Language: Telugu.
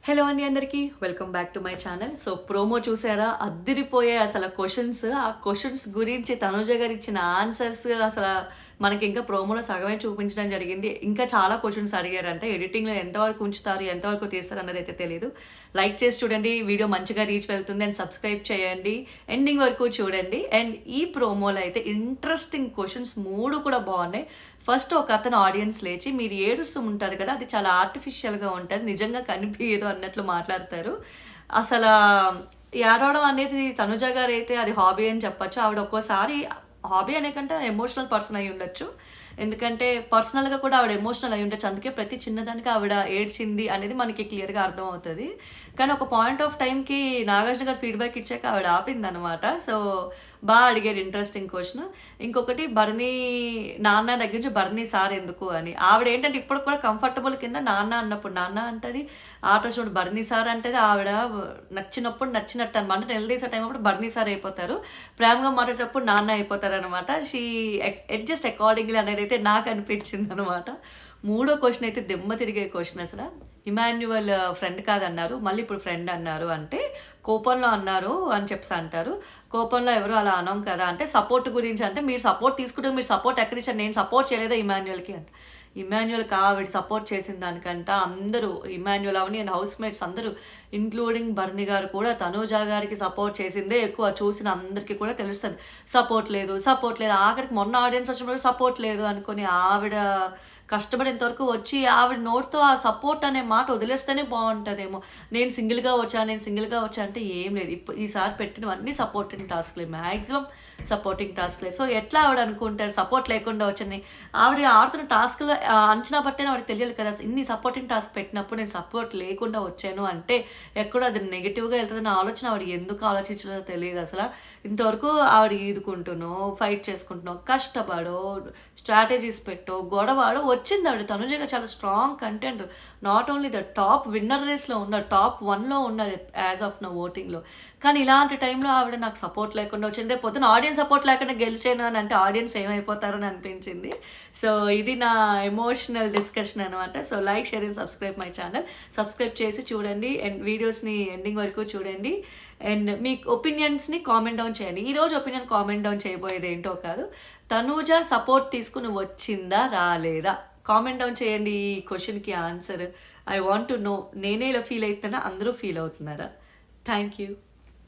హలో అండి అందరికీ welcome back to my channel. So promo చూసారా? అద్దిరిపోయే అసలు క్వశ్చన్స్. ఆ క్వశ్చన్స్ గురించి తనుజ గారు ఇచ్చిన ఆన్సర్స్ అసలు మనకి ఇంకా ప్రోమోలో సగమే చూపించడం జరిగింది. ఇంకా చాలా క్వశ్చన్స్ అడిగారంటే ఎడిటింగ్లో ఎంతవరకు ఉంచుతారు, ఎంతవరకు తీస్తారు అన్నది అయితే తెలియదు. లైక్ చేసి చూడండి, వీడియో మంచిగా రీచ్ వెళ్తుంది. అండ్ సబ్స్క్రైబ్ చేయండి, ఎండింగ్ వరకు చూడండి. అండ్ ఈ ప్రోమోలో అయితే ఇంట్రెస్టింగ్ క్వశ్చన్స్ 3 కూడా బాగున్నాయి. ఫస్ట్ ఒక అతను ఆడియన్స్ లేచి మీరు ఏడుస్తూ ఉంటారు కదా, అది చాలా ఆర్టిఫిషియల్గా ఉంటుంది, నిజంగా కనిపించదు అన్నట్లు మాట్లాడతారు. అసలు ఏడవడం అనేది తనుజ గారు అయితే అది హాబీ అని చెప్పచ్చు. ఆవిడ ఒక్కోసారి హాబీ అనే కంటే ఎమోషనల్ పర్సన్ అయి ఉండొచ్చు. ఎందుకంటే పర్సనల్గా కూడా ఆవిడ ఎమోషనల్ అయి ఉండొచ్చు. అందుకే ప్రతి చిన్నదానికి ఆవిడ ఏడ్చింది అనేది మనకి క్లియర్గా అర్థమవుతుంది. కానీ ఒక పాయింట్ ఆఫ్ టైంకి నాగార్జున గారు ఫీడ్బ్యాక్ ఇచ్చాక ఆవిడ ఆపిందనమాట. సో బాగా అడిగారు ఇంట్రెస్టింగ్ క్వశ్చన్. ఇంకొకటి బర్నీ నాన్న దగ్గర నుంచి బర్నీ సార్ ఎందుకు అని. ఆవిడ ఏంటంటే ఇప్పుడు కూడా కంఫర్టబుల్ కింద నాన్న అన్నప్పుడు నాన్న అంటది, ఆటో చూడు బర్నీ సార్ అంటది. ఆవిడ నచ్చినప్పుడు నచ్చినట్టు అనమాట. నిలదీసే టైం అప్పుడు బర్నీ సార్ అయిపోతారు, ప్రేమగా మాట్లాడేటప్పుడు నాన్న అయిపోతారు అనమాట. షీ అడ్జస్ట్ అకార్డింగ్లీ అనేది అయితే నాకు అనిపించింది అనమాట. 3వ క్వశ్చన్ అయితే దిమ్మ తిరిగే క్వశ్చన్. అసలు ఇమాన్యువల్ ఫ్రెండ్ కాదన్నారు, మళ్ళీ ఇప్పుడు ఫ్రెండ్ అన్నారు అంటే కోపంలో అన్నారు అని చెప్పి అంటారు. కోపంలో ఎవరు అలా అనం కదా అంటే సపోర్ట్ గురించి అంటే మీరు సపోర్ట్ తీసుకుంటే మీరు సపోర్ట్ ఎక్కడిచ్చారు, నేను సపోర్ట్ చేయలేదా ఇమాన్యువల్కి అంటే. ఇమాన్యువల్కి ఆవిడ సపోర్ట్ చేసిన దానికంట అందరూ Emmanuel Avani and house mates అందరూ ఇంక్లూడింగ్ బర్ని గారు కూడా తనూజా గారికి సపోర్ట్ చేసిందే ఎక్కువ. చూసిన అందరికీ కూడా తెలుస్తుంది సపోర్ట్ లేదు సపోర్ట్ లేదు. ఆఖరికి మొన్న ఆడియన్స్ వచ్చినప్పుడు సపోర్ట్ లేదు అనుకుని ఆవిడ కష్టపడేంతవరకు వచ్చి ఆవిడ నోట్తో ఆ సపోర్ట్ అనే మాట వదిలేస్తేనే బాగుంటుందేమో. నేను సింగిల్గా వచ్చా అంటే ఏం లేదు. ఇప్పుడు ఈసారి పెట్టినవన్నీ సపోర్టింగ్ టాస్క్లే, మ్యాక్సిమం సపోర్టింగ్ టాస్క్లే. సో ఎట్లా ఆవిడ అనుకుంటారు సపోర్ట్ లేకుండా వచ్చని. ఆవిడ ఆడుతున్న టాస్క్లో అంచనా పట్టేనే ఆవిడ తెలియాలి కదా. ఇన్ని సపోర్టింగ్ టాస్క్ పెట్టినప్పుడు నేను సపోర్ట్ లేకుండా వచ్చాను అంటే ఎక్కడో అది నెగిటివ్గా వెళ్తుందన్న ఆలోచన ఆవిడ ఎందుకు ఆలోచించలేదో తెలియదు అసలు. ఇంతవరకు ఆవిడ ఈదుకుంటునో ఫైట్ చేసుకుంటునో కష్టపడో స్ట్రాటజీస్ పెట్టో గొడవాడో వచ్చింది ఆవిడ. తనుజగా చాలా strong content, not only the top winner రేస్లో ఉన్నారు, టాప్ 1లో ఉన్నారు యాజ్ ఆఫ్ నా ఓటింగ్లో. కానీ ఇలాంటి టైంలో ఆవిడ నాకు సపోర్ట్ లేకుండా వచ్చింది. రేపు పొద్దున ఆడియన్స్ సపోర్ట్ లేకుండా గెలిచాను అని అంటే ఆడియన్స్ ఏమైపోతారని అనిపించింది. సో ఇది నా ఎమోషనల్ డిస్కషన్ అనమాట. So like, share and subscribe my channel. Subscribe చేసి చూడండి అండ్ వీడియోస్ని ఎండింగ్ వరకు చూడండి. అండ్ మీ ఒపీనియన్స్ని కామెంట్ డౌన్ చేయండి. ఈరోజు ఒపీనియన్ కామెంట్ డౌన్ చేయబోయేది ఏంటో కాదు, తనూజ సపోర్ట్ తీసుకుని వచ్చిందా రాలేదా కామెంట్ డౌన్ చేయండి. ఈ క్వశ్చన్కి answer I want to know. నేనే ఇలా ఫీల్ అవుతున్నా, అందరూ ఫీల్ అవుతున్నారా? Thank you.